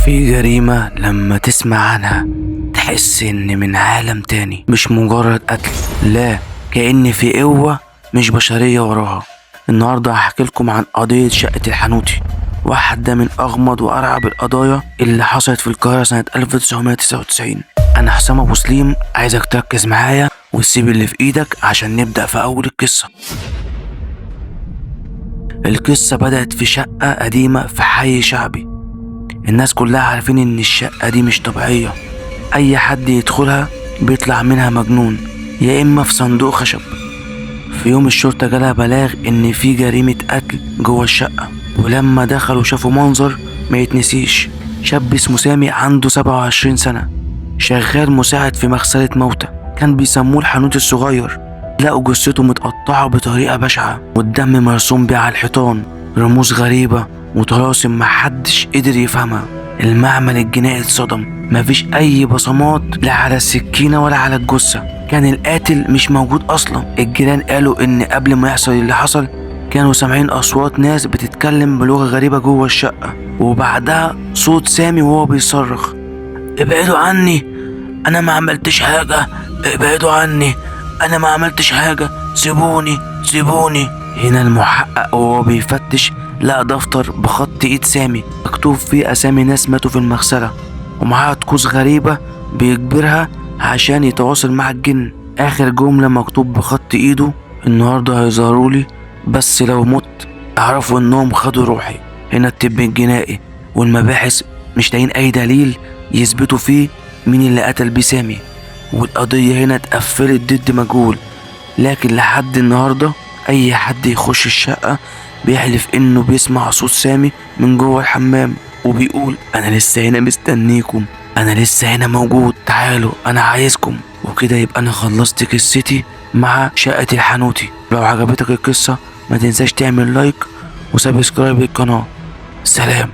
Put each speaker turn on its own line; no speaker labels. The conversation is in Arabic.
في جريمة لما تسمع عنها تحس إن من عالم تاني، مش مجرد قتل، لا، كأن في قوة مش بشرية وراها. النهاردة هحكي لكم عن قضية شقة الحنوتي، واحدة من أغمض وأرعب القضايا اللي حصلت في القاهرة سنة 1999. أنا حسام أبو سليم، عايزك تركز معايا وتسيب اللي في إيدك عشان نبدأ في أول القصة. القصة بدأت في شقة قديمة في حي شعبي. الناس كلها عارفين ان الشقة دي مش طبيعية، اي حد يدخلها بيطلع منها مجنون، يا اما في صندوق خشب. في يوم الشرطة جالها بلاغ ان في جريمة قتل جوه الشقة، ولما دخلوا شافوا منظر ما يتنسيش. شاب اسمه سامي عنده 27 سنة، شغال مساعد في مغسلة موتى، كان بيسموه الحنوتي الصغير. لقوا جثته متقطعة بطريقة بشعة، والدم مرسوم بيه على الحيطان، رموز غريبة وطلاسم محدش قدر يفهمها. المعمل الجنائي اتصدم، مفيش اي بصمات لا على السكينة ولا على الجثة، كان القاتل مش موجود اصلا. الجيران قالوا ان قبل ما يحصل اللي حصل كانوا سامعين اصوات ناس بتتكلم بلغة غريبة جوه الشقة، وبعدها صوت سامي وهو بيصرخ: ابعدوا عني، انا ما عملتش حاجة، ابعدوا عني، انا ما عملتش حاجة، سيبوني سيبوني. هنا المحقق وهو بيفتش لقى دفتر بخط ايد سامي مكتوب فيه اسامي ناس ماتوا في المغسلة، ومعاها طقوس غريبة بيجبرها عشان يتواصل مع الجن. اخر جملة مكتوب بخط ايده: النهاردة هيظهرولي، بس لو مت اعرفوا انهم خدوا روحي. هنا الطب الجنائي والمباحث مش لاقيين اي دليل يثبتوا فيه مين اللي قتل بيه سامي، والقضية هنا اتقفلت ضد مجهول. لكن لحد النهاردة اي حد يخش الشقة بيحلف انه بيسمع صوت سامي من جوه الحمام، وبيقول: انا لسه هنا مستنيكم، انا لسه هنا موجود، تعالوا انا عايزكم. وكده يبقى انا خلصت قصتي مع شقة الحنوتي. لو عجبتك القصة ما تنساش تعمل لايك وسبسكرايب للقناة. سلام.